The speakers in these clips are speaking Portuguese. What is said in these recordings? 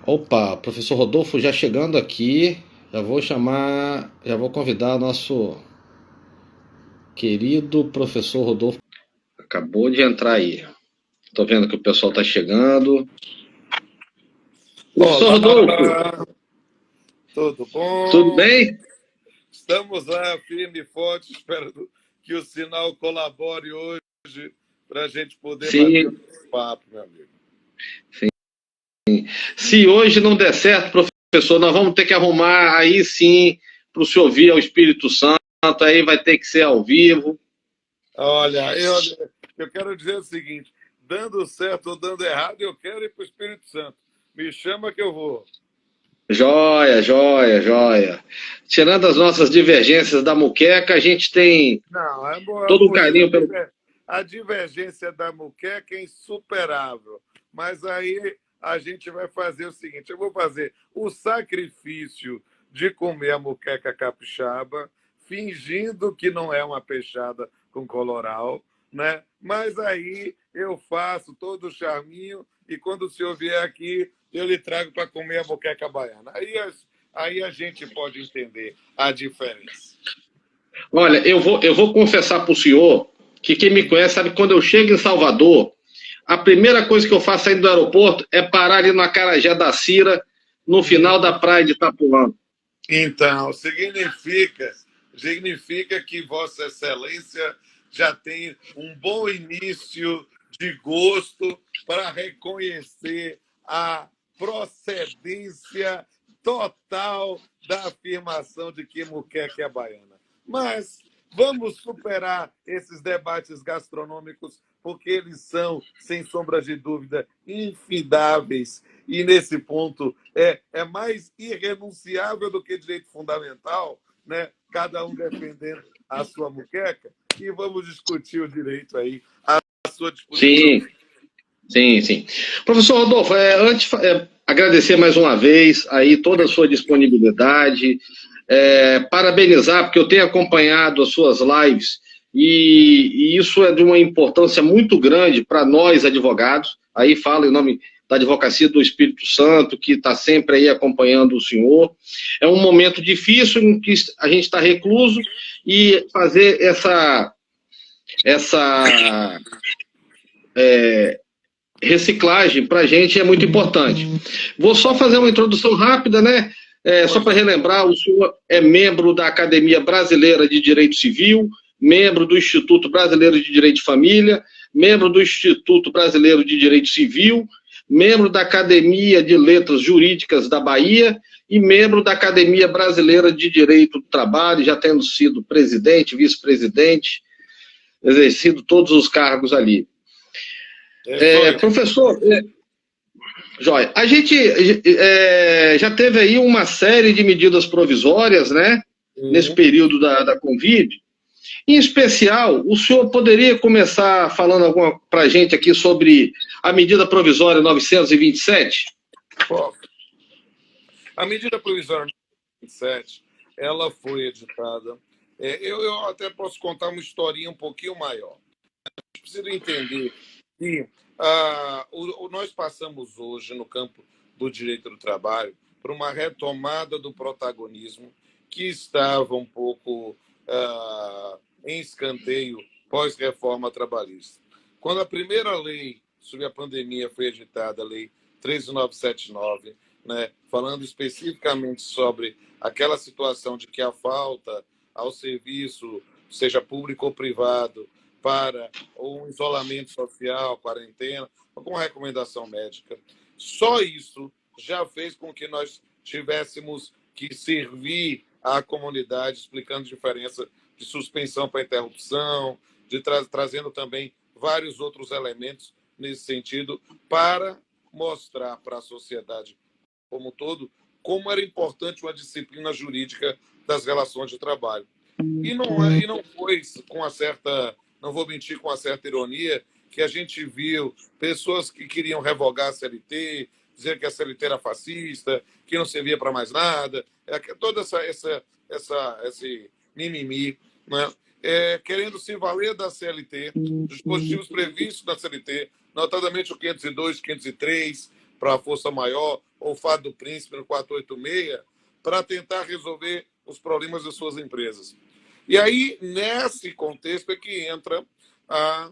Opa, professor Rodolfo já chegando aqui, já vou convidar nosso querido professor Rodolfo. Acabou de entrar aí. Tô vendo que o pessoal tá chegando. Professor Rodolfo, Olá, tudo tudo bom? bem? Estamos lá, firme e forte, esperando que o sinal colabore hoje para a gente poder bater o Sim, nosso papo, meu amigo. sim. Se hoje não der certo, professor, nós vamos ter que arrumar aí sim para o senhor vir ao Espírito Santo, aí vai ter que ser ao vivo. Olha, eu quero dizer o seguinte: dando certo ou dando errado, eu quero ir para o Espírito Santo. Me chama que eu vou. Joia, joia, joia. Tirando as nossas divergências da muqueca, a gente tem Não, é boa, todo um moça. carinho pelo. A divergência da muqueca é insuperável. Mas aí a gente vai fazer o seguinte: eu vou fazer o sacrifício de comer a muqueca capixaba, fingindo que não é uma peixada com coloral, né? Mas aí eu faço todo o charminho e quando o senhor vier aqui, eu lhe trago para comer a muqueca baiana. Aí a gente pode entender a diferença. Olha, eu vou confessar para o senhor que quem me conhece sabe que quando eu chego em Salvador, a primeira coisa que eu faço saindo do aeroporto é parar ali no Acarajé da Cira, no final da praia de Itapuã. Então, significa que Vossa Excelência já tem um bom início de gosto para reconhecer a procedência total da afirmação de que muqueca é baiana. Mas vamos superar esses debates gastronômicos, porque eles são, sem sombra de dúvida, infidáveis. E nesse ponto é mais irrenunciável do que direito fundamental, né? Cada um defendendo a sua muqueca, e vamos discutir o direito aí à sua disposição. Sim, sim, sim. Professor Rodolfo, antes agradecer mais uma vez aí toda a sua disponibilidade, parabenizar, porque eu tenho acompanhado as suas lives e isso é de uma importância muito grande para nós advogados. Aí falo em nome da Advocacia do Espírito Santo, que está sempre aí acompanhando o senhor. É um momento difícil em que a gente está recluso e fazer essa reciclagem para a gente é muito importante. Vou só fazer uma introdução rápida, né? Só para relembrar, o senhor é membro da Academia Brasileira de Direito Civil, membro do Instituto Brasileiro de Direito de Família, membro do Instituto Brasileiro de Direito Civil, membro da Academia de Letras Jurídicas da Bahia e membro da Academia Brasileira de Direito do Trabalho, já tendo sido presidente, vice-presidente, exercido todos os cargos ali. Professor, Joia, a gente já teve aí uma série de medidas provisórias, né, nesse período da Covid. Em especial, o senhor poderia começar falando alguma para a gente aqui sobre a medida provisória 927? A medida provisória 27, ela foi editada. Eu até posso contar uma historinha um pouquinho maior. Precisa entender que nós passamos hoje, no campo do direito do trabalho, por uma retomada do protagonismo que estava um pouco em escanteio pós-reforma trabalhista. Quando a primeira lei sobre a pandemia foi editada, a Lei 13979, né, falando especificamente sobre aquela situação de que a falta ao serviço, seja público ou privado, para um isolamento social, quarentena, alguma recomendação médica. Só isso já fez com que nós tivéssemos que servir à comunidade, explicando a diferença de suspensão para interrupção, trazendo também vários outros elementos nesse sentido, para mostrar para a sociedade como um todo como era importante uma disciplina jurídica das relações de trabalho. E não foi com uma certa, não vou mentir, com uma certa ironia, que a gente viu pessoas que queriam revogar a CLT, dizer que a CLT era fascista, que não servia para mais nada, toda esse mimimi, né? Querendo se valer da CLT, dos dispositivos previstos na CLT, notadamente o 502, 503 para a força maior, ou Fado do Príncipe no 486 para tentar resolver os problemas de suas empresas. E aí, nesse contexto, é que entra a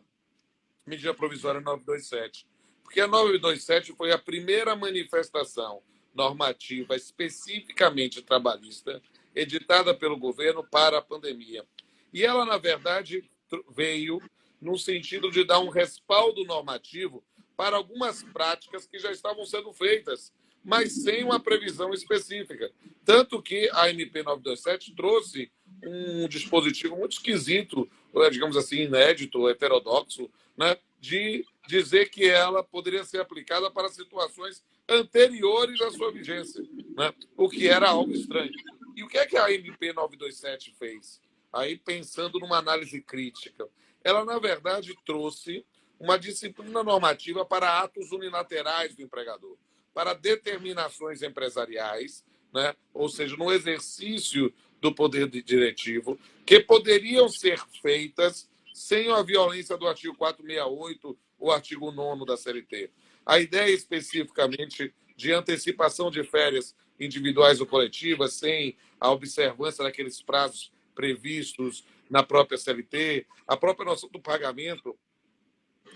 medida provisória 927. Porque a 927 foi a primeira manifestação normativa especificamente trabalhista editada pelo governo para a pandemia. E ela, na verdade, veio no sentido de dar um respaldo normativo para algumas práticas que já estavam sendo feitas, mas sem uma previsão específica. Tanto que a MP 927 trouxe um dispositivo muito esquisito, digamos assim, inédito, heterodoxo, né, de dizer que ela poderia ser aplicada para situações anteriores à sua vigência, né, o que era algo estranho. E o que é que a MP 927 fez? Aí, pensando numa análise crítica, ela, na verdade, trouxe uma disciplina normativa para atos unilaterais do empregador, para determinações empresariais, né, ou seja, no exercício do poder diretivo, que poderiam ser feitas sem a violência do artigo 468 ou artigo 9º da CLT. A ideia especificamente de antecipação de férias individuais ou coletivas sem a observância daqueles prazos previstos na própria CLT, a própria noção do pagamento,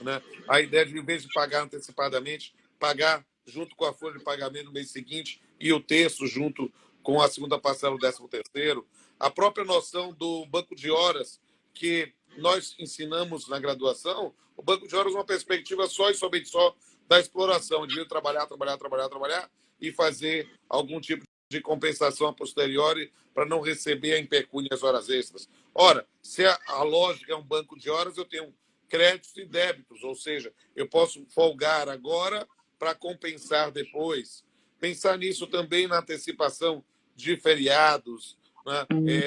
né? A ideia de, em vez de pagar antecipadamente, pagar junto com a folha de pagamento no mês seguinte e o terço junto com a segunda parcela do 13º. A própria noção do banco de horas, que nós ensinamos na graduação, o banco de horas é uma perspectiva só e somente só da exploração, de trabalhar e fazer algum tipo de compensação a posteriori para não receber em pecúnia as horas extras. Ora, se a lógica é um banco de horas, eu tenho créditos e débitos, ou seja, eu posso folgar agora para compensar depois. Pensar nisso também na antecipação de feriados, né?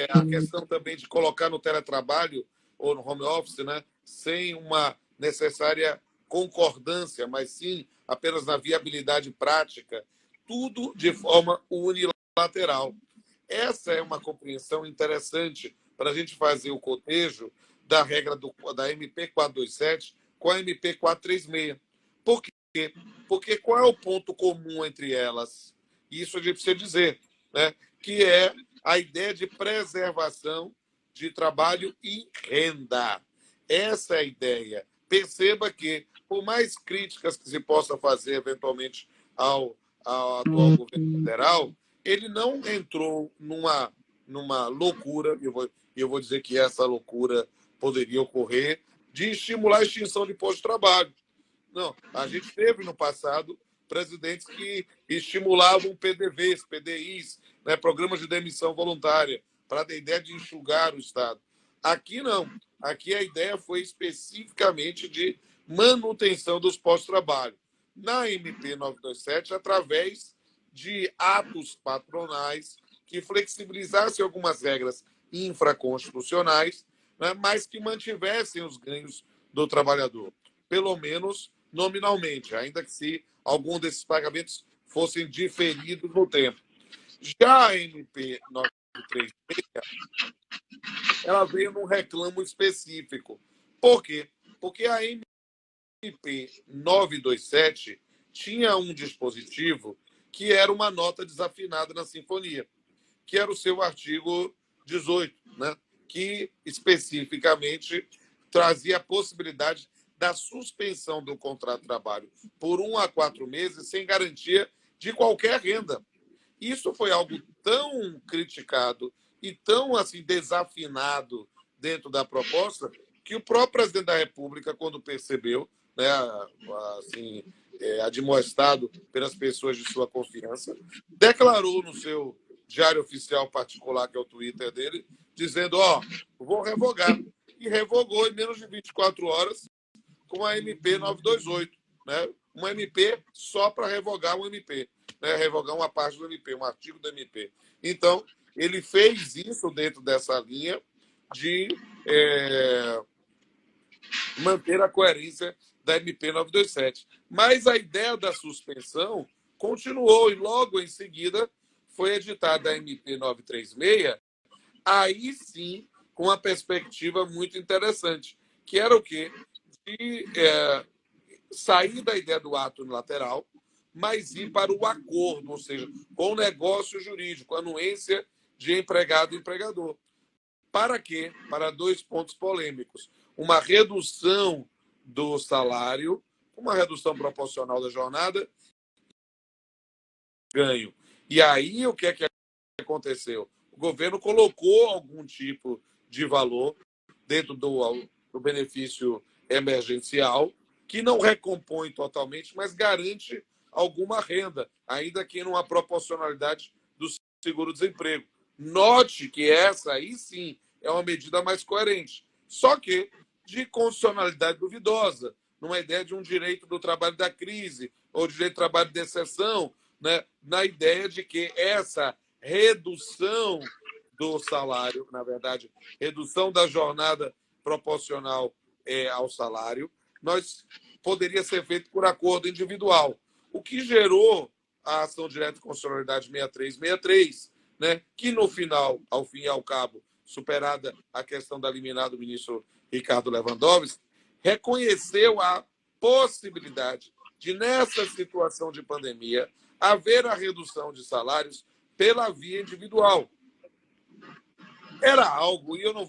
A questão também de colocar no teletrabalho ou no home office, né? Sem uma necessária concordância, mas sim apenas na viabilidade prática, tudo de forma unilateral. Essa é uma compreensão interessante para a gente fazer o cotejo da regra da MP 427 com a MP 436. Por quê? Porque qual é o ponto comum entre elas? Isso a gente precisa dizer, né? Que é a ideia de preservação de trabalho e renda. Essa é a ideia. Perceba que, por mais críticas que se possa fazer, eventualmente, ao atual governo federal, ele não entrou numa loucura, e eu vou dizer que essa loucura poderia ocorrer, de estimular a extinção de postos de trabalho. Não, a gente teve no passado presidentes que estimulavam PDVs, PDIs, né, programas de demissão voluntária, para a ideia de enxugar o Estado. Aqui não. Aqui a ideia foi especificamente de manutenção dos postos de trabalho. Na MP 927, através de atos patronais que flexibilizassem algumas regras infraconstitucionais, né, mas que mantivessem os ganhos do trabalhador, pelo menos nominalmente, ainda que se algum desses pagamentos fossem diferidos no tempo. Já a MP 936, ela veio num reclamo específico. Por quê? Porque a MP 927 tinha um dispositivo que era uma nota desafinada na sinfonia, que era o seu artigo 18, né? Que especificamente trazia a possibilidade da suspensão do contrato de trabalho por 1 a 4 meses sem garantia de qualquer renda. Isso foi algo tão criticado e tão assim desafinado dentro da proposta que o próprio presidente da República, quando percebeu, né, assim, admoestado pelas pessoas de sua confiança, declarou no seu diário oficial particular, que é o Twitter dele, dizendo, vou revogar. E revogou em menos de 24 horas com a MP 928, né? Uma MP só para revogar um MP, né? Revogar uma parte do MP, um artigo do MP. Então, ele fez isso dentro dessa linha de manter a coerência da MP 927. Mas a ideia da suspensão continuou e logo em seguida foi editada a MP 936, aí sim com uma perspectiva muito interessante, que era o quê? De sair da ideia do ato unilateral mas ir para o acordo, ou seja, com o negócio jurídico, anuência de empregado e empregador. Para quê? Para dois pontos polêmicos. Uma redução do salário, uma redução proporcional da jornada, ganho. E aí, o que é que aconteceu? O governo colocou algum tipo de valor dentro do benefício emergencial, que não recompõe totalmente, mas garante alguma renda, ainda que numa proporcionalidade do seguro-desemprego. Note que essa aí sim é uma medida mais coerente, só que de constitucionalidade duvidosa, numa ideia de um direito do trabalho da crise, ou direito do trabalho de exceção, né? Na ideia de que essa redução do salário, na verdade, redução da jornada proporcional ao salário, nós poderia ser feito por acordo individual, o que gerou a ação direta de constitucionalidade 6363, né, que no final, ao fim e ao cabo, superada a questão da liminar do ministro Ricardo Lewandowski, reconheceu a possibilidade de, nessa situação de pandemia, haver a redução de salários pela via individual. Era algo, e eu não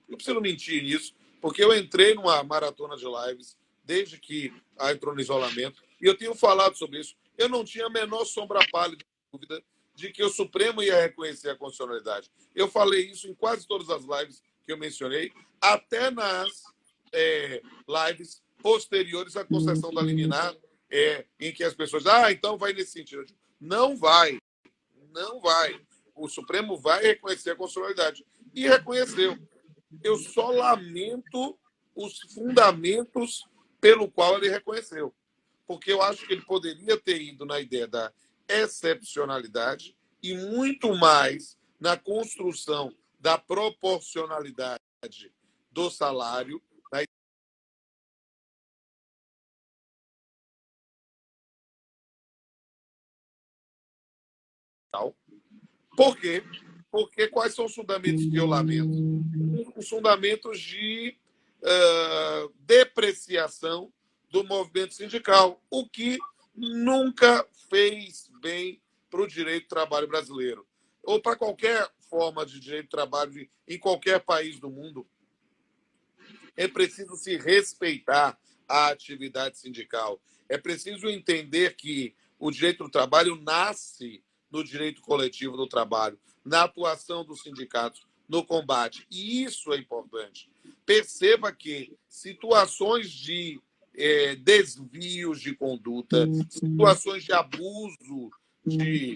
preciso mentir nisso, porque eu entrei numa maratona de lives desde que entrou no isolamento, e eu tenho falado sobre isso. Eu não tinha a menor sombra pálida de dúvida de que o Supremo ia reconhecer a constitucionalidade. Eu falei isso em quase todas as lives que eu mencionei, até nas lives posteriores à concessão da liminar, em que as pessoas então vai nesse sentido. Não vai, não vai. O Supremo vai reconhecer a constitucionalidade. E reconheceu. Eu só lamento os fundamentos pelo qual ele reconheceu. Porque eu acho que ele poderia ter ido na ideia da excepcionalidade e muito mais na construção da proporcionalidade do salário. Por quê? Porque quais são os fundamentos que eu lamento? Os fundamentos de depreciação do movimento sindical, o que nunca fez bem para o direito do trabalho brasileiro. Ou para qualquer forma de direito do trabalho em qualquer país do mundo, é preciso se respeitar a atividade sindical. É preciso entender que o direito do trabalho nasce no direito coletivo do trabalho, na atuação dos sindicatos, no combate. E isso é importante. Perceba que situações de desvios de conduta, situações de abuso de,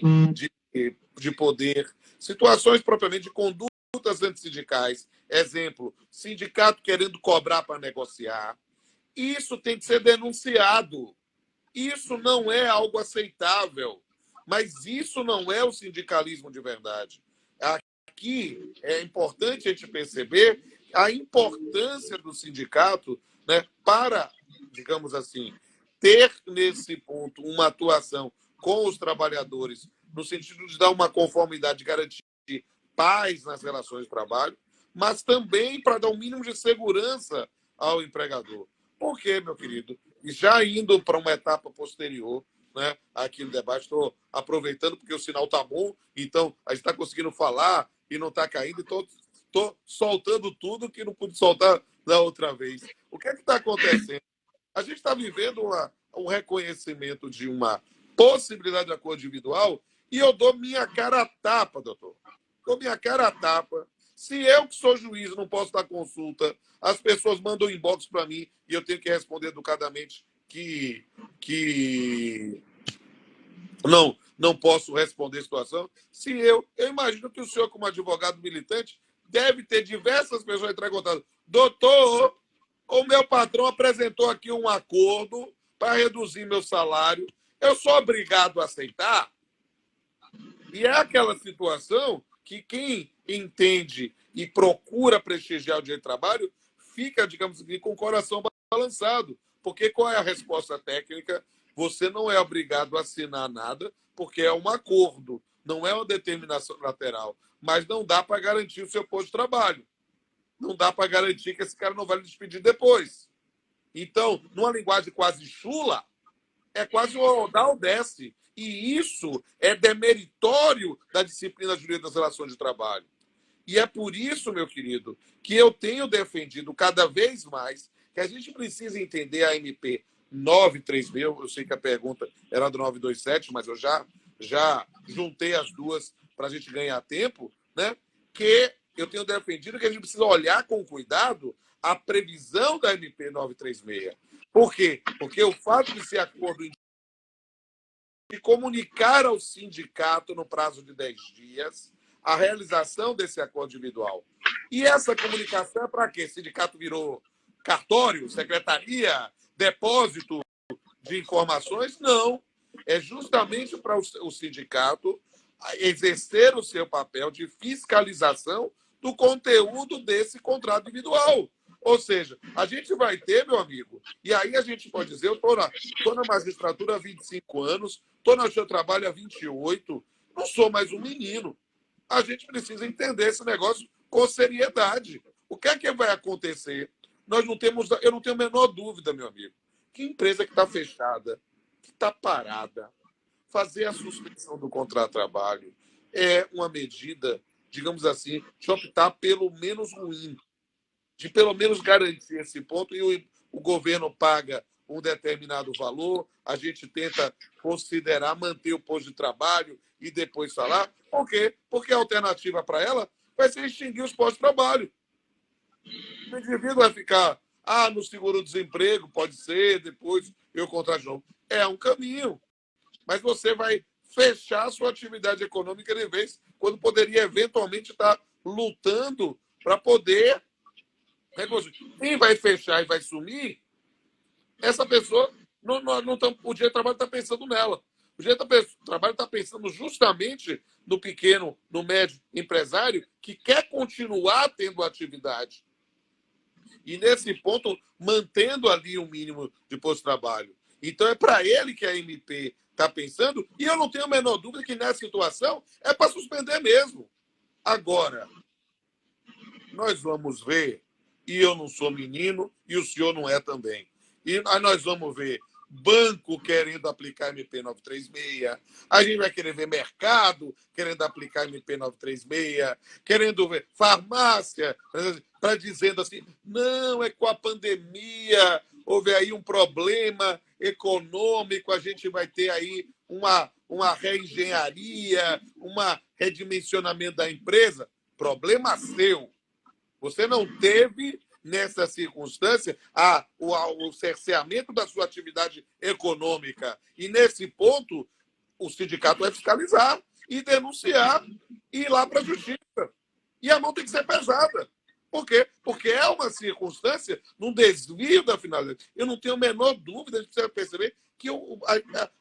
de poder, situações propriamente de condutas antissindicais, exemplo, sindicato querendo cobrar para negociar, isso tem que ser denunciado. Isso não é algo aceitável, mas isso não é o sindicalismo de verdade. Aqui é importante a gente perceber a importância do sindicato, né, para, digamos assim, ter nesse ponto uma atuação com os trabalhadores, no sentido de dar uma conformidade, garantir paz nas relações de trabalho, mas também para dar um mínimo de segurança ao empregador. Por quê, meu querido? E já indo para uma etapa posterior, né, aqui no debate, estou aproveitando porque o sinal está bom, então a gente está conseguindo falar e não está caindo, então estou soltando tudo que não pude soltar da outra vez. O que é que está acontecendo? A gente está vivendo um reconhecimento de uma possibilidade de acordo individual e eu dou minha cara a tapa, doutor. Dou minha cara a tapa. Se eu, que sou juiz, não posso dar consulta, as pessoas mandam inbox para mim e eu tenho que responder educadamente que não posso responder a situação. Se eu imagino que o senhor, como advogado militante, deve ter diversas pessoas entrando em contato. Doutor, o meu patrão apresentou aqui um acordo para reduzir meu salário. Eu sou obrigado a aceitar? E é aquela situação que quem entende e procura prestigiar o direito do trabalho fica, digamos assim, com o coração balançado. Porque qual é a resposta técnica? Você não é obrigado a assinar nada, porque é um acordo, não é uma determinação lateral. Mas não dá para garantir o seu posto de trabalho. Não dá para garantir que esse cara não vai lhe despedir depois. Então, numa linguagem quase chula, É quase o dá ou desce. E isso é demeritório da disciplina jurídica das relações de trabalho. E é por isso, meu querido, que eu tenho defendido cada vez mais que a gente precisa entender a MP 936. Eu sei que a pergunta era do 927, mas eu já juntei as duas para a gente ganhar tempo, né? Que eu tenho defendido que a gente precisa olhar com cuidado a previsão da MP 936. Por quê? Porque o fato de ser acordo de comunicar ao sindicato, no prazo de 10 dias, a realização desse acordo individual. E essa comunicação é para quê? O sindicato virou cartório, secretaria, depósito de informações? Não. É justamente para o sindicato exercer o seu papel de fiscalização do conteúdo desse contrato individual. Ou seja, a gente vai ter, meu amigo, e aí a gente pode dizer, eu estou na magistratura há 25 anos, estou no seu trabalho há 28, não sou mais um menino. A gente precisa entender esse negócio com seriedade. O que é que vai acontecer? Eu não tenho a menor dúvida, meu amigo, que empresa que está fechada, que está parada, fazer a suspensão do contrato de trabalho é uma medida, digamos assim, de optar pelo menos ruim, de pelo menos garantir esse ponto, e o governo paga um determinado valor, a gente tenta considerar manter o posto de trabalho e depois falar. Por quê? Porque a alternativa para ela vai ser extinguir os postos de trabalho. O indivíduo vai ficar, no seguro-desemprego, pode ser, depois eu contrato de novo. É um caminho, mas você vai fechar a sua atividade econômica de vez, quando poderia eventualmente estar lutando para poder. Quem vai fechar e vai sumir, essa pessoa não tá, o direito de trabalho está pensando nela. O direito de trabalho está pensando justamente no pequeno, no médio empresário que quer continuar tendo atividade. E, nesse ponto, mantendo ali um mínimo de posto de trabalho. Então, é para ele que a MP está pensando, e eu não tenho a menor dúvida que, nessa situação, é para suspender mesmo. Agora, nós vamos ver, e eu não sou menino, e o senhor não é também. E aí nós vamos ver banco querendo aplicar MP 936, a gente vai querer ver mercado querendo aplicar MP 936, querendo ver farmácia para dizendo assim, não, é com a pandemia, houve aí um problema econômico, a gente vai ter aí uma reengenharia, um redimensionamento da empresa. Problema seu. Você não teve, nessa circunstância, o cerceamento da sua atividade econômica. E, nesse ponto, o sindicato vai fiscalizar e denunciar e ir lá para a justiça. E a mão tem que ser pesada. Por quê? Porque é uma circunstância, num desvio da finalidade. Eu não tenho a menor dúvida, a gente precisa perceber que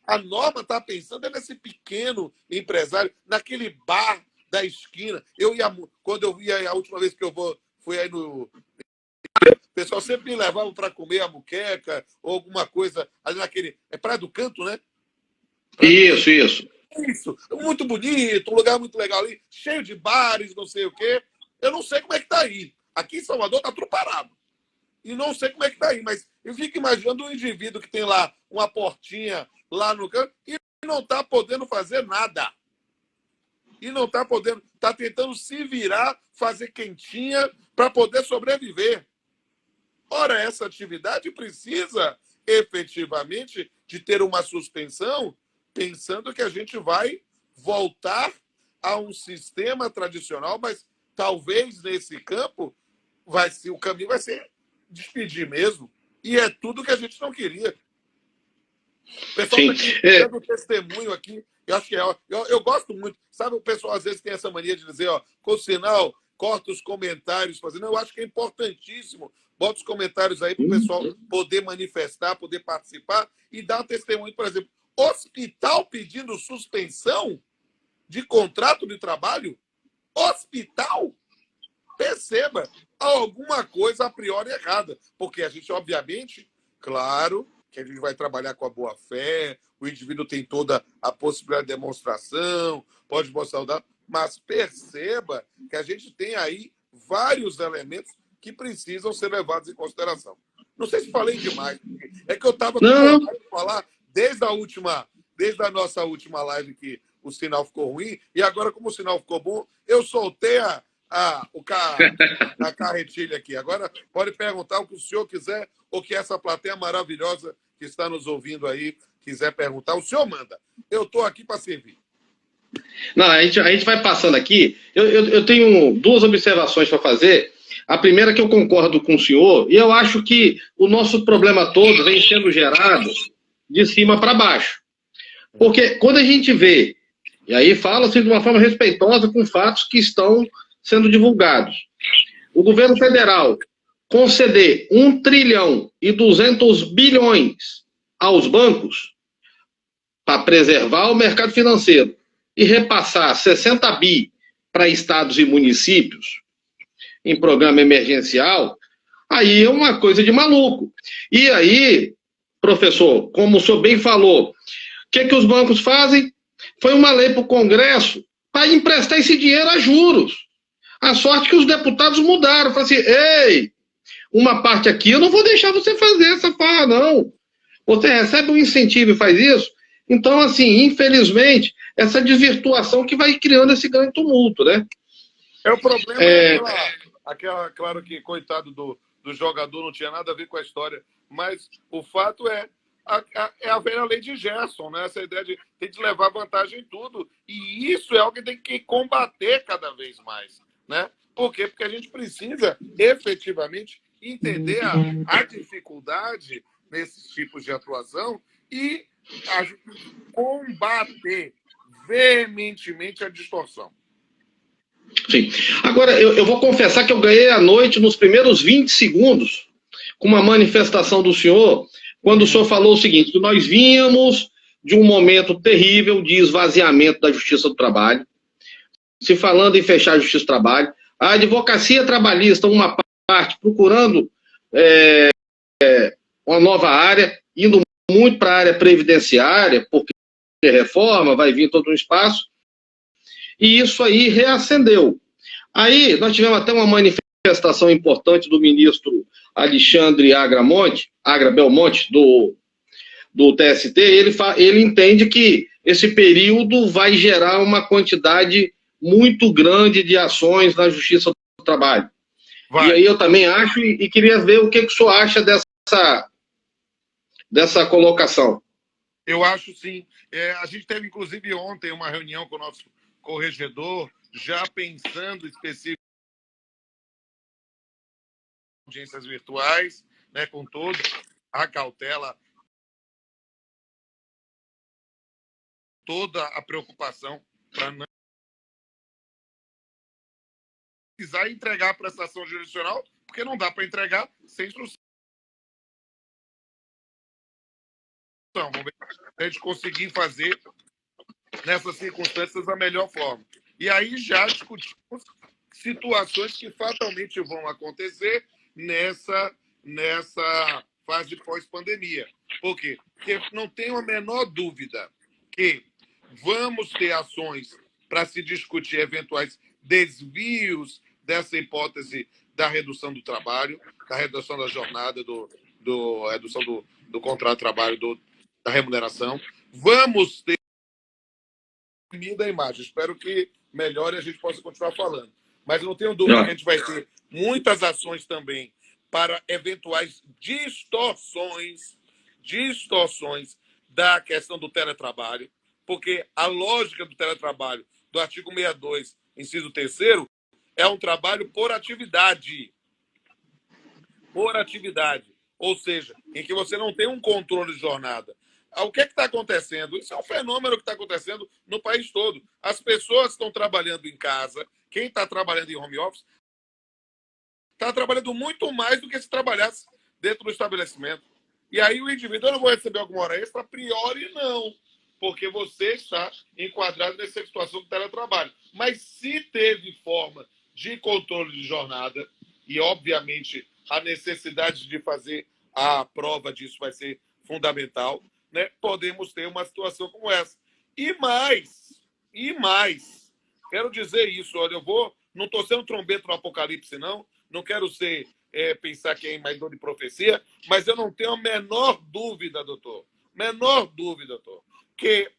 a norma está pensando nesse pequeno empresário, naquele bar da esquina. Quando eu ia, a última vez que fui aí no. O pessoal sempre me levava para comer a muqueca ou alguma coisa ali naquele. É Praia do Canto, né? Isso. Isso. Muito bonito, um lugar muito legal ali, cheio de bares, não sei o quê. Eu não sei como é que está aí. Aqui em Salvador está tudo parado. E não sei como é que está aí, mas eu fico imaginando um indivíduo que tem lá uma portinha lá no canto e não está podendo fazer nada. E não está podendo, está tentando se virar, fazer quentinha para poder sobreviver. Ora, essa atividade precisa efetivamente de ter uma suspensão, pensando que a gente vai voltar a um sistema tradicional, mas talvez nesse campo o caminho vai ser despedir mesmo. E é tudo que a gente não queria. O pessoal está aqui dando testemunho aqui. Eu acho que eu gosto muito. Sabe, o pessoal às vezes tem essa mania de dizer, com sinal, corta os comentários, fazendo. Eu acho que é importantíssimo. Bota os comentários aí para o pessoal poder manifestar, poder participar e dar testemunho. Por exemplo, hospital pedindo suspensão de contrato de trabalho? Hospital? Perceba, há alguma coisa a priori errada. Porque a gente, obviamente, claro, que a gente vai trabalhar com a boa-fé, o indivíduo tem toda a possibilidade de demonstração, pode mostrar o dado, mas perceba que a gente tem aí vários elementos que precisam ser levados em consideração. Não sei se falei demais, é que eu estava com vontade de falar desde a nossa última live que o sinal ficou ruim, e agora, como o sinal ficou bom, eu soltei a carretilha aqui. Agora pode perguntar o que o senhor quiser, ou que essa plateia maravilhosa que está nos ouvindo aí quiser perguntar. O senhor manda. Eu estou aqui para servir. Não, a gente vai passando aqui. Eu tenho duas observações para fazer. A primeira é que eu concordo com o senhor, e eu acho que o nosso problema todo vem sendo gerado de cima para baixo. Porque quando a gente vê, e aí fala-se de uma forma respeitosa com fatos que estão sendo divulgados, o governo federal conceder 1 trilhão e 200 bilhões aos bancos para preservar o mercado financeiro e repassar 60 bi para estados e municípios em programa emergencial, aí é uma coisa de maluco. E aí, professor, como o senhor bem falou, o que os bancos fazem? Foi uma lei para o Congresso para emprestar esse dinheiro a juros. A sorte que os deputados mudaram. Falaram assim, ei, uma parte aqui eu não vou deixar você fazer essa farra, não. Você recebe um incentivo e faz isso. Então, assim, infelizmente, essa desvirtuação que vai criando esse grande tumulto, né? O problema aquela, claro que, coitado do jogador, não tinha nada a ver com a história, mas o fato é a velha lei de Gerson, né? Essa ideia de tem que levar vantagem em tudo. E isso é algo que tem que combater cada vez mais, né? Por quê? Porque a gente precisa efetivamente entender a dificuldade nesses tipos de atuação e combater veementemente a distorção. Sim. Agora, eu vou confessar que eu ganhei a noite nos primeiros 20 segundos com uma manifestação do senhor, quando o senhor falou o seguinte, que nós vínhamos de um momento terrível de esvaziamento da Justiça do Trabalho, se falando em fechar a Justiça do Trabalho, a advocacia trabalhista, uma parte, procurando uma nova área, indo muito para a área previdenciária, porque reforma, vai vir todo um espaço, e isso aí reacendeu. Aí nós tivemos até uma manifestação importante do ministro Alexandre Agra Belmonte, do TST, ele entende que esse período vai gerar uma quantidade muito grande de ações na Justiça do Trabalho. Vai. E aí eu também acho, e queria ver o que o senhor acha dessa colocação. Eu acho sim. A gente teve, inclusive, ontem uma reunião com o nosso corregedor, já pensando especificamente em audiências virtuais, né, com toda a cautela, toda a preocupação para não precisar entregar a prestação jurisdicional, porque não dá para entregar sem instrução. Vamos ver se a gente conseguir fazer nessas circunstâncias a melhor forma. E aí já discutimos situações que fatalmente vão acontecer nessa fase pós-pandemia. Por quê? Porque não tenho a menor dúvida que vamos ter ações para se discutir eventuais desvios dessa hipótese da redução do trabalho, da redução da jornada, redução do contrato de trabalho, da remuneração. Vamos ter da imagem. Espero que melhore e a gente possa continuar falando. Mas eu não tenho dúvida que a gente vai ter muitas ações também para eventuais distorções da questão do teletrabalho, porque a lógica do teletrabalho, do artigo 62, inciso 3º, é um trabalho por atividade. Por atividade. Ou seja, em que você não tem um controle de jornada. O que está acontecendo? Isso é um fenômeno que está acontecendo no país todo. As pessoas estão trabalhando em casa, quem está trabalhando em home office está trabalhando muito mais do que se trabalhasse dentro do estabelecimento. E aí o indivíduo, eu não vou receber alguma hora extra, a priori não, porque você está enquadrado nessa situação do teletrabalho. Mas se teve forma de controle de jornada, e obviamente a necessidade de fazer a prova disso vai ser fundamental, né? Podemos ter uma situação como essa. E mais, quero dizer isso, olha, não estou sendo trombeta no apocalipse, não quero pensar que é mais dor de profecia, mas eu não tenho a menor dúvida, doutor, menor dúvida, doutor, que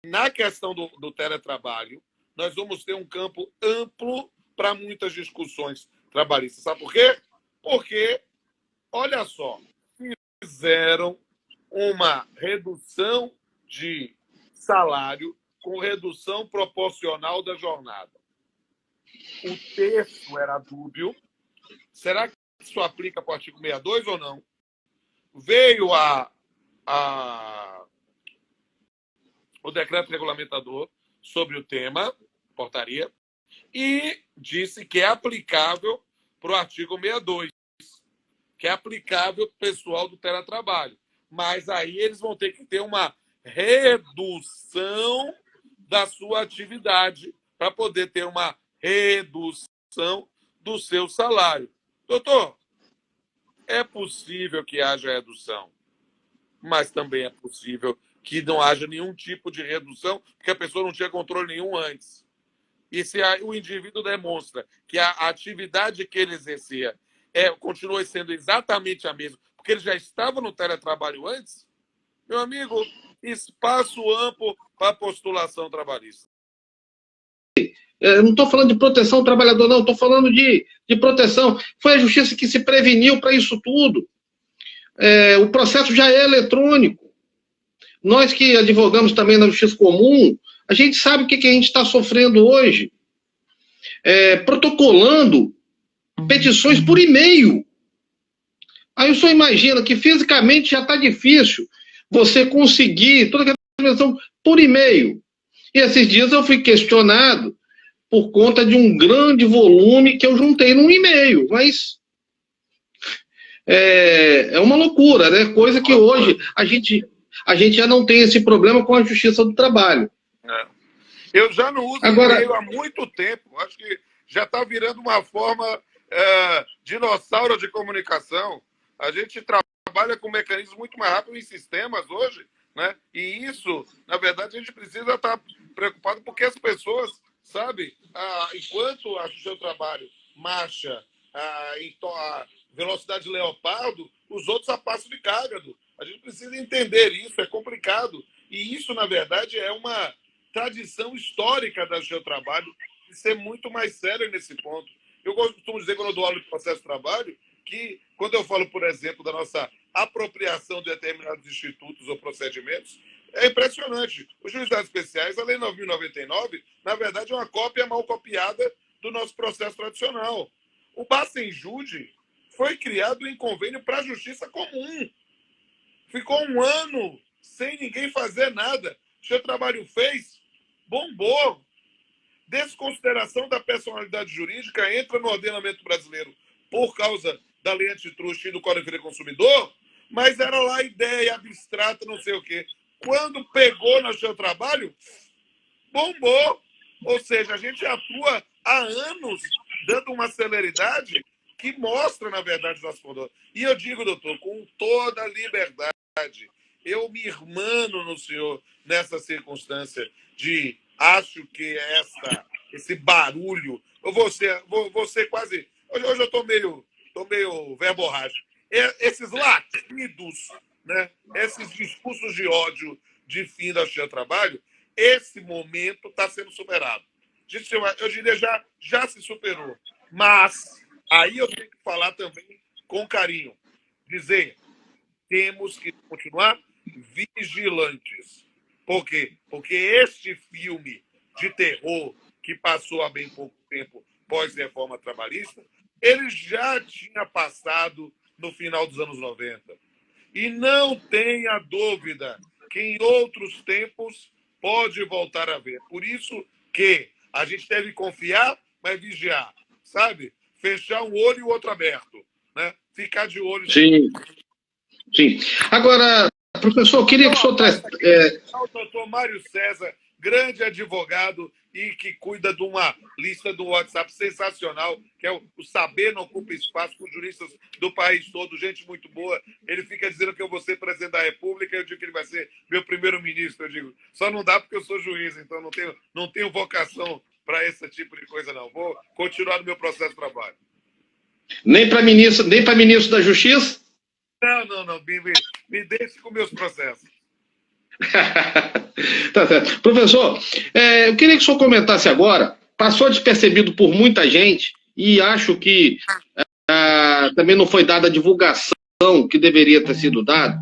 na questão do teletrabalho, nós vamos ter um campo amplo para muitas discussões trabalhistas. Sabe por quê? Porque, olha só, fizeram uma redução de salário com redução proporcional da jornada. O texto era dúbio. Será que isso aplica para o artigo 62 ou não? Veio o decreto regulamentador sobre o tema, portaria, e disse que é aplicável para o artigo 62, que é aplicável para o pessoal do teletrabalho. Mas aí eles vão ter que ter uma redução da sua atividade para poder ter uma redução do seu salário. Doutor, é possível que haja redução, mas também é possível que não haja nenhum tipo de redução, porque a pessoa não tinha controle nenhum antes. E se o indivíduo demonstra que a atividade que ele exercia continua sendo exatamente a mesma, porque ele já estava no teletrabalho antes, meu amigo, espaço amplo para postulação trabalhista. Eu não estou falando de proteção ao trabalhador, não, estou falando de proteção. Foi a justiça que se preveniu para isso tudo. O processo já é eletrônico. Nós que advogamos também na justiça comum, a gente sabe o que a gente está sofrendo hoje. Protocolando petições por e-mail. Aí o senhor imagina que fisicamente já está difícil você conseguir toda aquela informação por e-mail. E esses dias eu fui questionado por conta de um grande volume que eu juntei num e-mail, mas é uma loucura, né? Coisa que hoje a gente já não tem esse problema com a Justiça do Trabalho. Eu já não uso e-mail há muito tempo. Acho que já está virando uma forma dinossauro de comunicação. A gente trabalha com mecanismos muito mais rápidos em sistemas hoje, né? E isso, na verdade, a gente precisa estar preocupado porque as pessoas, sabe, enquanto o seu trabalho marcha em velocidade leopardo, os outros a passo de cágado. A gente precisa entender isso, é complicado. E isso, na verdade, é uma tradição histórica do seu trabalho de ser muito mais sério nesse ponto. Eu costumo dizer, quando eu dou aula de processo de trabalho, que quando eu falo, por exemplo, da nossa apropriação de determinados institutos ou procedimentos, é impressionante. Os juizados especiais, a Lei 9.099, na verdade, é uma cópia mal copiada do nosso processo tradicional. O Bacenjude foi criado em convênio para a justiça comum. Ficou um ano sem ninguém fazer nada. O seu trabalho fez, bombou. Desconsideração da personalidade jurídica entra no ordenamento brasileiro por causa da lei antitruste e do Código de Defesa do Consumidor, mas era lá a ideia abstrata, não sei o quê. Quando pegou no seu trabalho, bombou. Ou seja, a gente atua há anos dando uma celeridade que mostra, na verdade, o nosso condutor. E eu digo, doutor, com toda a liberdade, eu me irmano no senhor nessa circunstância de acho que esse barulho, eu vou ser quase... Hoje eu estou meio verborrágico. Esses latidos, né? Esses discursos de ódio de fim do seu trabalho, esse momento está sendo superado. Eu diria já se superou. Mas aí eu tenho que falar também com carinho. Dizer, temos que continuar vigilantes. Por quê? Porque este filme de terror que passou há bem pouco tempo pós-reforma trabalhista, ele já tinha passado no final dos anos 90. E não tenha dúvida que em outros tempos pode voltar a ver. Por isso que a gente deve confiar, mas vigiar, sabe? Fechar um olho e o outro aberto, né? Ficar de olho. Sim. Sim. Agora, professor, eu queria que o senhor... O doutor Mário César, grande advogado e que cuida de uma lista do WhatsApp sensacional, que é o Saber Não Ocupa Espaço, com juristas do país todo, gente muito boa. Ele fica dizendo que eu vou ser presidente da República, eu digo que ele vai ser meu primeiro-ministro. Eu digo, só não dá porque eu sou juiz, então não tenho vocação para esse tipo de coisa, não. Vou continuar no meu processo de trabalho. Nem para ministro da Justiça? Não. não. Me deixe com meus processos. Tá certo. Professor, eu queria que o senhor comentasse agora, passou despercebido por muita gente, e acho que também não foi dada a divulgação que deveria ter sido dada,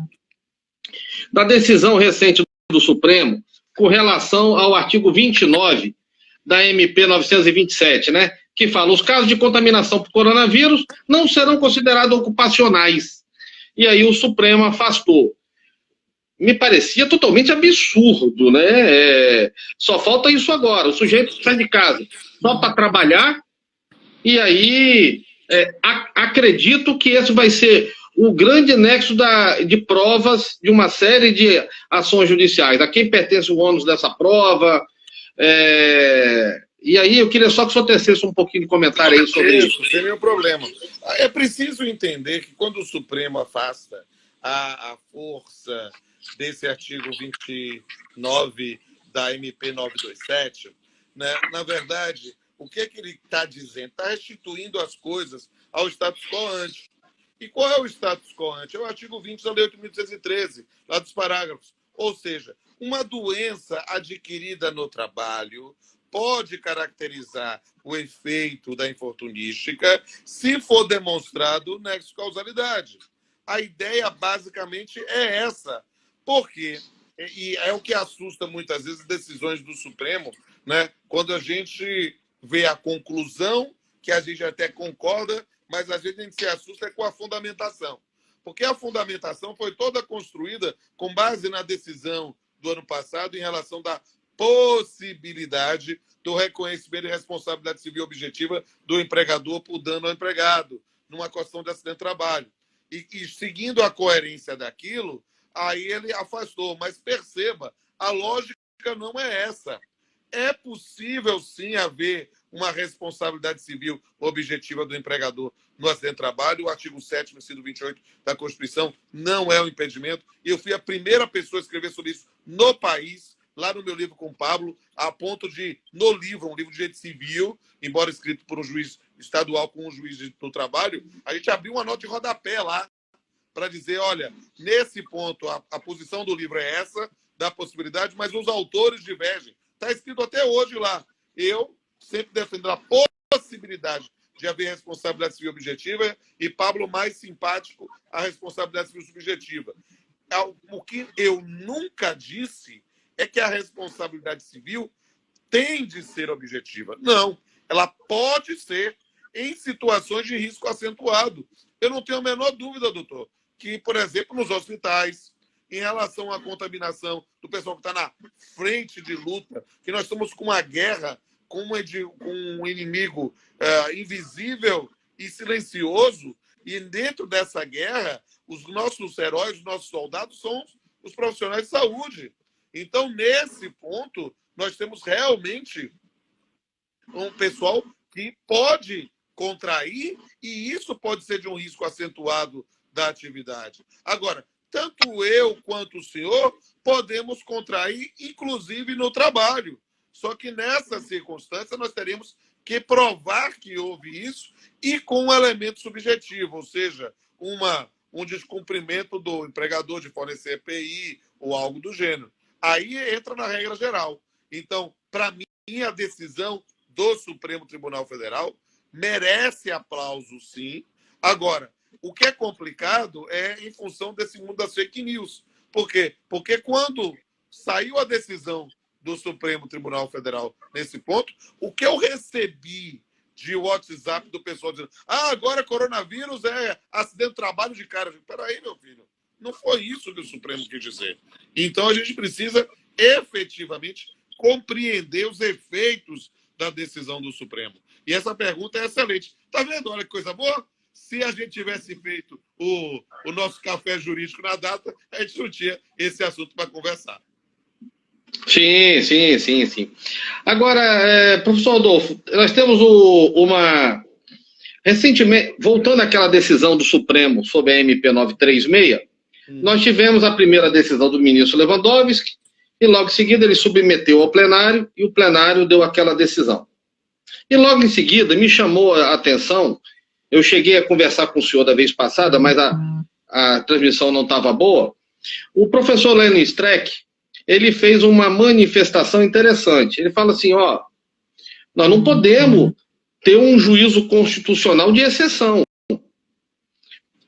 da decisão recente do Supremo com relação ao artigo 29 da MP 927, né? Que fala: os casos de contaminação por coronavírus não serão considerados ocupacionais. E aí o Supremo afastou. Me parecia totalmente absurdo, né? Só falta isso agora. O sujeito sai de casa só para trabalhar, e aí acredito que esse vai ser o grande nexo de provas de uma série de ações judiciais. A quem pertence o ônus dessa prova? E aí eu queria só que o senhor tecesse um pouquinho de comentário aí sobre isso. Sem nenhum problema. É preciso entender que quando o Supremo afasta a força desse artigo 29 da MP 927, né, na verdade, o que ele está dizendo? Está restituindo as coisas ao status quo ante. E qual é o status quo ante? É o artigo 20 da Lei 8.213, lá dos parágrafos. Ou seja, uma doença adquirida no trabalho pode caracterizar o efeito da infortunística se for demonstrado nexo de causalidade. A ideia, basicamente, é essa. Por quê? E é o que assusta muitas vezes decisões do Supremo, né? Quando a gente vê a conclusão, que a gente até concorda, mas às vezes a gente se assusta com a fundamentação. Porque a fundamentação foi toda construída com base na decisão do ano passado em relação da possibilidade do reconhecimento de responsabilidade civil objetiva do empregador por dano ao empregado, numa questão de acidente de trabalho. E seguindo a coerência daquilo, aí ele afastou. Mas perceba, a lógica não é essa. É possível, sim, haver uma responsabilidade civil objetiva do empregador no acidente de trabalho. O artigo 7º, inciso 28 da Constituição não é um impedimento. E eu fui a primeira pessoa a escrever sobre isso no país, lá no meu livro com o Pablo, a ponto de, no livro, um livro de direito civil, embora escrito por um juiz estadual com um juiz do trabalho, a gente abriu uma nota de rodapé lá para dizer, olha, nesse ponto a posição do livro é essa, da possibilidade, mas os autores divergem. Está escrito até hoje lá. Eu sempre defendo a possibilidade de haver responsabilidade civil objetiva e Pablo mais simpático a responsabilidade civil subjetiva. O que eu nunca disse é que a responsabilidade civil tem de ser objetiva. Não, ela pode ser em situações de risco acentuado. Eu não tenho a menor dúvida, doutor, que, por exemplo, nos hospitais, em relação à contaminação do pessoal que está na frente de luta, que nós estamos com uma guerra com um inimigo invisível e silencioso, e dentro dessa guerra, os nossos heróis, os nossos soldados são os profissionais de saúde. Então, nesse ponto, nós temos realmente um pessoal que pode contrair, e isso pode ser de um risco acentuado da atividade. Agora, tanto eu quanto o senhor podemos contrair, inclusive no trabalho. Só que nessa circunstância nós teremos que provar que houve isso e com um elemento subjetivo, ou seja, um descumprimento do empregador de fornecer EPI ou algo do gênero. Aí entra na regra geral. Então, para mim, a decisão do Supremo Tribunal Federal merece aplauso, sim. Agora, o que é complicado é em função desse mundo das fake news. Por quê? Porque quando saiu a decisão do Supremo Tribunal Federal nesse ponto, o que eu recebi de WhatsApp do pessoal dizendo agora coronavírus é acidente de trabalho de cara. Peraí, meu filho, não foi isso que o Supremo quis dizer. Então, a gente precisa efetivamente compreender os efeitos da decisão do Supremo. E essa pergunta é excelente. Está vendo? Olha que coisa boa. Se a gente tivesse feito o nosso café jurídico na data, a gente não tinha esse assunto para conversar. Sim. Agora, professor Adolfo, nós temos recentemente, voltando àquela decisão do Supremo sobre a MP 936, nós tivemos a primeira decisão do ministro Lewandowski e logo em seguida ele submeteu ao plenário e o plenário deu aquela decisão. E logo em seguida me chamou a atenção, eu cheguei a conversar com o senhor da vez passada, mas a transmissão não estava boa, o professor Lenin Streck, ele fez uma manifestação interessante. Ele fala assim, ó, nós não podemos ter um juízo constitucional de exceção.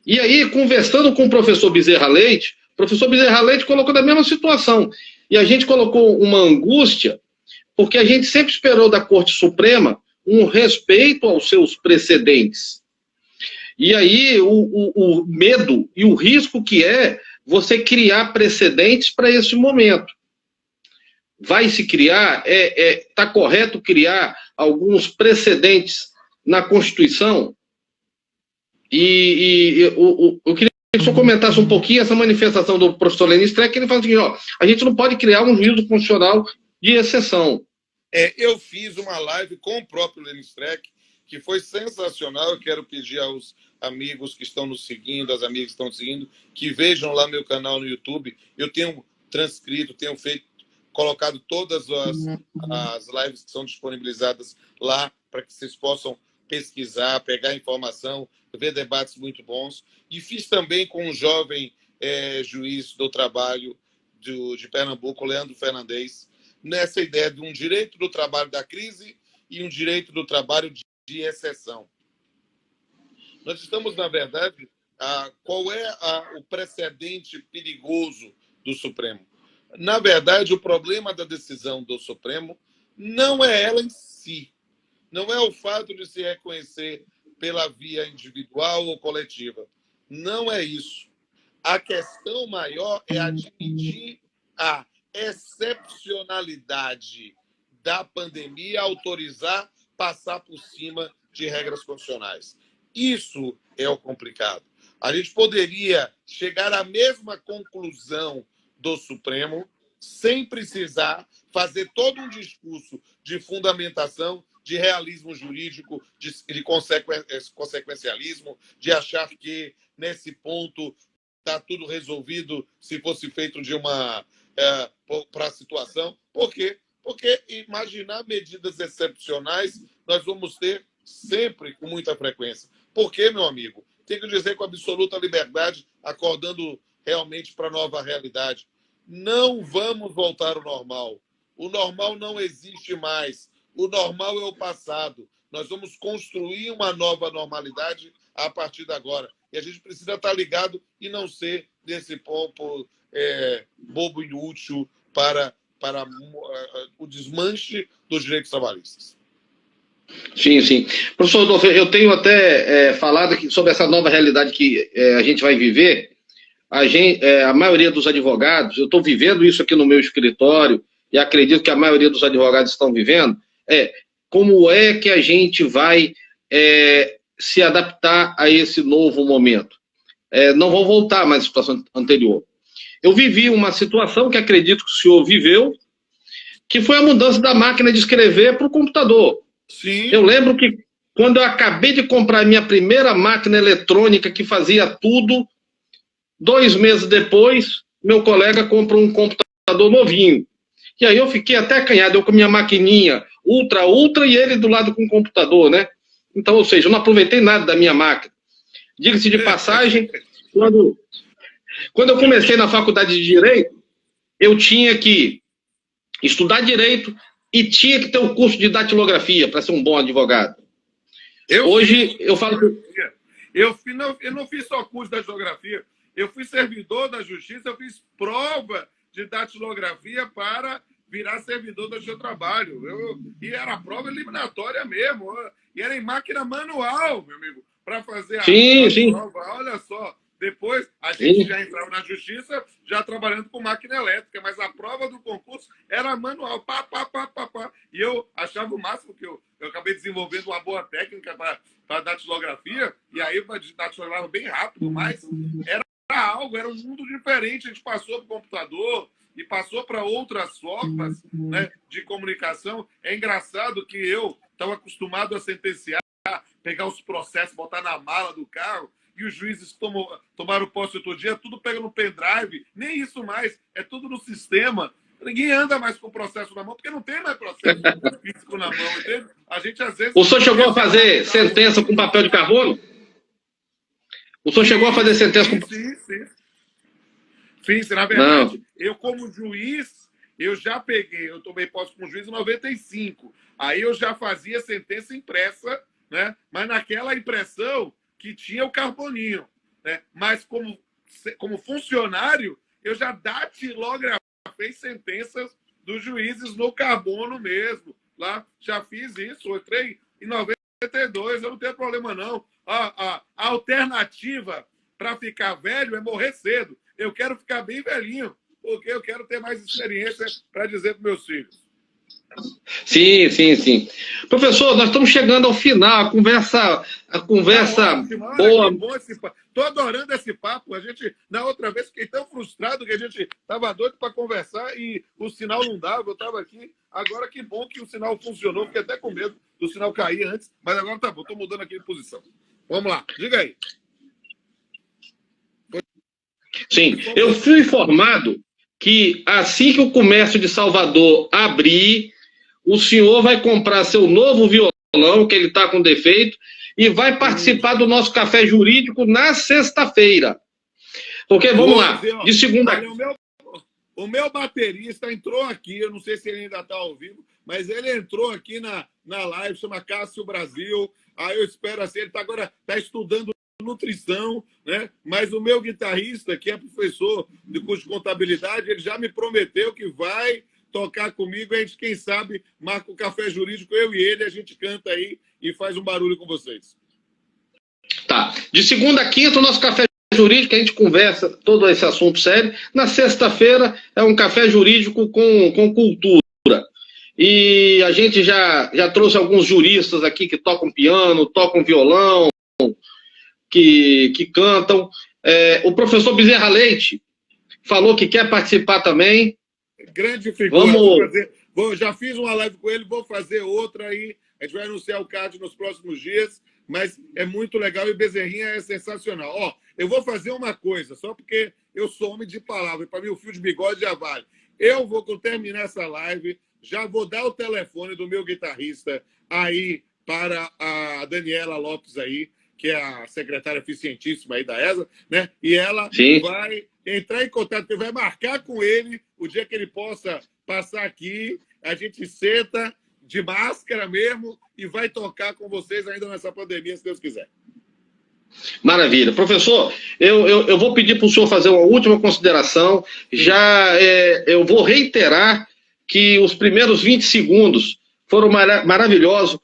E aí, conversando com o professor Bezerra Leite colocou na mesma situação. E a gente colocou uma angústia, porque a gente sempre esperou da Corte Suprema um respeito aos seus precedentes. E aí, o medo e o risco que é você criar precedentes para esse momento. Vai se criar, está correto criar alguns precedentes na Constituição? Eu queria que o senhor comentasse um pouquinho essa manifestação do professor Lenin Streck, que ele fala assim, ó, a gente não pode criar um juízo constitucional de exceção. Eu fiz uma live com o próprio Lenin Streck, que foi sensacional. Eu quero pedir aos amigos que estão nos seguindo, às amigas que estão nos seguindo, que vejam lá meu canal no YouTube. Eu tenho transcrito, tenho colocado todas as lives que são disponibilizadas lá, para que vocês possam pesquisar, pegar informação, ver debates muito bons. E fiz também com um jovem juiz do trabalho de Pernambuco, Leandro Fernandes, nessa ideia de um direito do trabalho da crise e um direito do trabalho de exceção. Nós estamos, na verdade, qual é o precedente perigoso do Supremo? Na verdade, o problema da decisão do Supremo não é ela em si, não é o fato de se reconhecer pela via individual ou coletiva. Não é isso. A questão maior é admitir a excepcionalidade da pandemia, autorizar passar por cima de regras constitucionais. Isso é o complicado. A gente poderia chegar à mesma conclusão do Supremo sem precisar fazer todo um discurso de fundamentação, de realismo jurídico, de consequencialismo, de achar que, nesse ponto, está tudo resolvido se fosse feito para a situação. Por quê? Porque imaginar medidas excepcionais nós vamos ter sempre com muita frequência. Por quê, meu amigo? Tenho que dizer com absoluta liberdade, acordando realmente para a nova realidade. Não vamos voltar ao normal. O normal não existe mais. O normal é o passado. Nós vamos construir uma nova normalidade a partir de agora. E a gente precisa estar ligado e não ser desse ponto bobo e inútil para o desmanche dos direitos trabalhistas. Sim, sim. Professor Rodolfo, eu tenho até falado sobre essa nova realidade que a gente vai viver. A maioria dos advogados, eu estou vivendo isso aqui no meu escritório, e acredito que a maioria dos advogados estão vivendo, como é que a gente vai se adaptar a esse novo momento. Não vou voltar mais à situação anterior. Eu vivi uma situação que acredito que o senhor viveu, que foi a mudança da máquina de escrever para o computador. Sim. Eu lembro que quando eu acabei de comprar minha primeira máquina eletrônica que fazia tudo, 2 meses depois, meu colega comprou um computador novinho. E aí eu fiquei até acanhado, eu com minha maquininha ultra, e ele do lado com o computador, né? Então, ou seja, eu não aproveitei nada da minha máquina. Diga-se de passagem, quando eu comecei na faculdade de Direito, eu tinha que estudar Direito e tinha que ter um curso de datilografia para ser um bom advogado. Hoje, eu falo que... Eu não fiz só curso de datilografia, eu fui servidor da Justiça, eu fiz prova de datilografia para virar servidor do seu trabalho. E era prova eliminatória mesmo. E era em máquina manual, meu amigo, para fazer a prova. Olha só. Depois, a gente já entrava na Justiça, já trabalhando com máquina elétrica, mas a prova do concurso era manual. Pá. E eu achava o máximo que eu acabei desenvolvendo uma boa técnica para datilografia, e aí eu datilografava bem rápido, mas era um mundo diferente. A gente passou para o computador e passou para outras formas, né, de comunicação. É engraçado que eu estava acostumado a sentenciar, pegar os processos, botar na mala do carro, e os juízes tomaram posse outro dia, tudo pega no pendrive, nem isso mais, é tudo no sistema. Ninguém anda mais com o processo na mão, porque não tem mais processo físico na mão, entende? A gente, às vezes... O senhor chegou a fazer sentença com papel de carbono? O senhor chegou a fazer sentença com... Sim. Fiz, na Não. verdade, eu como juiz, eu já peguei, eu tomei posse como juiz em 95. Aí eu já fazia sentença impressa, né? Mas naquela impressão que tinha o carboninho, né? Mas como funcionário, eu já datilografei sentenças dos juízes no carbono mesmo. Lá já fiz isso, eu entrei em 92, eu não tenho problema não. A alternativa para ficar velho é morrer cedo. Eu quero ficar bem velhinho, porque eu quero ter mais experiência para dizer para meus filhos. Sim. Professor, nós estamos chegando ao final, a conversa Ótimo, olha boa. que bom esse papo. Estou adorando esse papo. A gente, na outra vez, fiquei tão frustrado que a gente estava doido para conversar e o sinal não dava. Eu estava aqui. Agora que bom que o sinal funcionou. Fiquei até com medo do sinal cair antes, mas agora tá bom. Estou mudando aqui de posição. Vamos lá, diga aí. Sim, eu fui informado que assim que o comércio de Salvador abrir, o senhor vai comprar seu novo violão, que ele está com defeito, e vai participar do nosso café jurídico na sexta-feira. Porque, vamos lá, de segunda... Olha, o meu baterista entrou aqui, eu não sei se ele ainda está ao vivo, mas ele entrou aqui na live, chama Cássio Brasil. Aí eu espero assim, ele agora está estudando nutrição, né? Mas o meu guitarrista, que é professor de curso de contabilidade, ele já me prometeu que vai tocar comigo. A gente, quem sabe, marca o café jurídico, eu e ele, a gente canta aí e faz um barulho com vocês. Tá. De segunda a quinta, o nosso café jurídico, a gente conversa todo esse assunto sério. Na sexta-feira é um café jurídico com cultura. E a gente já trouxe alguns juristas aqui que tocam piano, tocam violão, que cantam. O professor Bezerra Leite falou que quer participar também. Grande figura. Já fiz uma live com ele, vou fazer outra aí. A gente vai anunciar o card nos próximos dias, mas é muito legal e o Bezerrinha é sensacional. Ó, eu vou fazer uma coisa, só porque eu sou homem de palavra, para mim o fio de bigode já vale. Eu vou, quando terminar essa live, já vou dar o telefone do meu guitarrista aí para a Daniela Lopes aí, que é a secretária eficientíssima aí da ESA, né? E ela vai entrar em contato, vai marcar com ele o dia que ele possa passar aqui, a gente senta de máscara mesmo e vai tocar com vocês ainda nessa pandemia, se Deus quiser. Maravilha. Professor, eu vou pedir para o senhor fazer uma última consideração. Eu vou reiterar que os primeiros 20 segundos foram maravilhosos.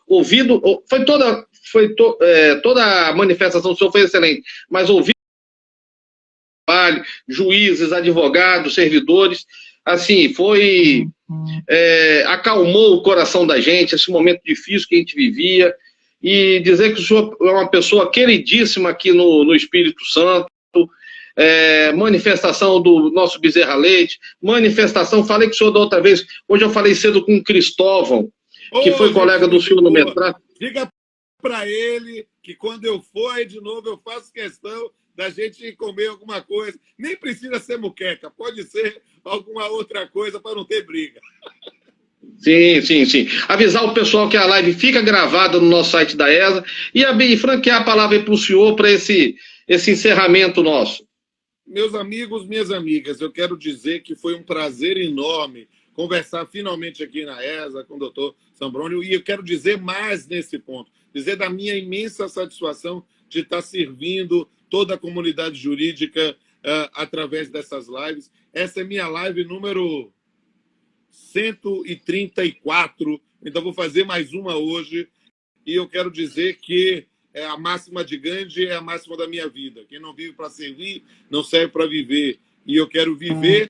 Toda a manifestação do senhor foi excelente, mas ouvir juízes, advogados, servidores, assim, acalmou o coração da gente, esse momento difícil que a gente vivia, e dizer que o senhor é uma pessoa queridíssima aqui no Espírito Santo, manifestação do nosso Bezerra Leite, falei com o senhor da outra vez, hoje eu falei cedo com o Cristóvão, que foi colega do senhor no mestrado. Diga para ele que quando eu for aí de novo, eu faço questão da gente comer alguma coisa. Nem precisa ser muqueca, pode ser alguma outra coisa para não ter briga. Sim. Avisar o pessoal que a live fica gravada no nosso site da ESA e franquear a palavra para o senhor para esse encerramento nosso. Meus amigos, minhas amigas, eu quero dizer que foi um prazer enorme conversar finalmente aqui na ESA com o doutor Sambrônio, e eu quero dizer mais nesse ponto, dizer da minha imensa satisfação de estar servindo toda a comunidade jurídica através dessas lives. Essa é minha live número 134, então vou fazer mais uma hoje, e eu quero dizer que a máxima de Gandhi é a máxima da minha vida. Quem não vive para servir, não serve para viver. E eu quero viver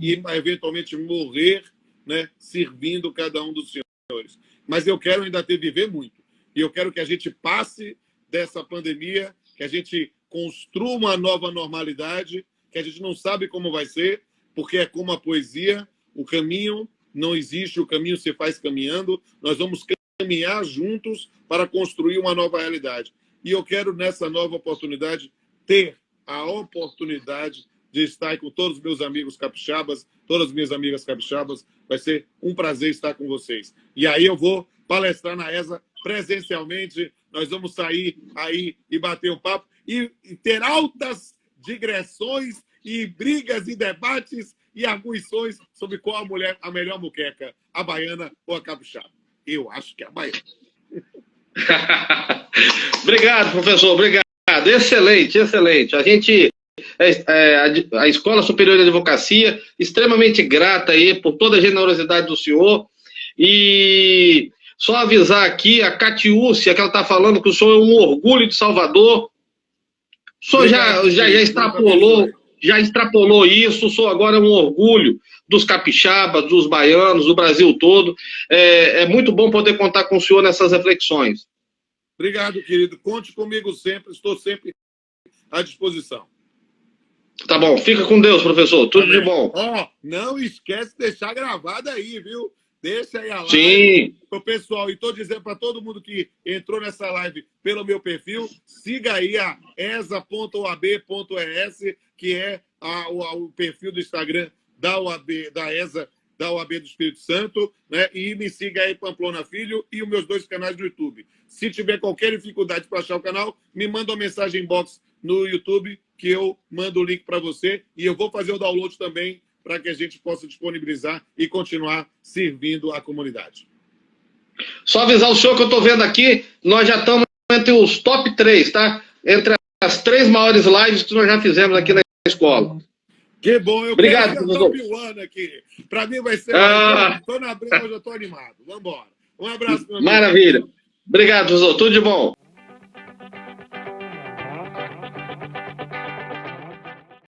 e, eventualmente, morrer, né, servindo cada um dos senhores. Mas eu quero ainda viver muito. E eu quero que a gente passe dessa pandemia, que a gente construa uma nova normalidade, que a gente não sabe como vai ser, porque é como a poesia, o caminho não existe, o caminho se faz caminhando. Nós vamos caminhar juntos para construir uma nova realidade. E eu quero, nessa nova oportunidade, ter a oportunidade de estar com todos os meus amigos capixabas, todas as minhas amigas capixabas. Vai ser um prazer estar com vocês. E aí eu vou palestrar na ESA presencialmente. Nós vamos sair aí e bater um papo e ter altas digressões e brigas e debates e arguições sobre qual a melhor moqueca, a baiana ou a capixaba. Eu acho que é a baiana. Obrigado, professor, obrigado. Excelente, excelente. A Escola Superior de Advocacia, extremamente grata aí por toda a generosidade do senhor. E só avisar aqui a Catiúcia, que ela está falando que o senhor é um orgulho de Salvador. O senhor já extrapolou isso, o senhor agora é um orgulho dos capixabas, dos baianos, do Brasil todo. É muito bom poder contar com o senhor nessas reflexões. Obrigado, querido. Conte comigo sempre, estou sempre à disposição. Tá bom, fica com Deus, professor. Tudo de bom. Não esquece de deixar gravado aí, viu? Deixa aí a live. Sim. Pro pessoal, e estou dizendo para todo mundo que entrou nessa live pelo meu perfil, siga aí a esa.oab.es, que é o perfil do Instagram da OAB, da ESA, da OAB do Espírito Santo, né? E me siga aí, Pamplona Filho, e os meus 2 canais no YouTube. Se tiver qualquer dificuldade para achar o canal, me manda uma mensagem inbox no YouTube, que eu mando o link para você, e eu vou fazer o download também para que a gente possa disponibilizar e continuar servindo a comunidade. Só avisar o senhor que eu estou vendo aqui, nós já estamos entre os top 3, tá? Entre as 3 maiores lives que nós já fizemos aqui na escola. Que bom, Obrigado, quero ser top 1 aqui. Para mim vai ser... Estou na briga, mas eu estou animado. Vamos embora. Um abraço, meu amigo. Maravilha. Obrigado, professor. Tudo de bom.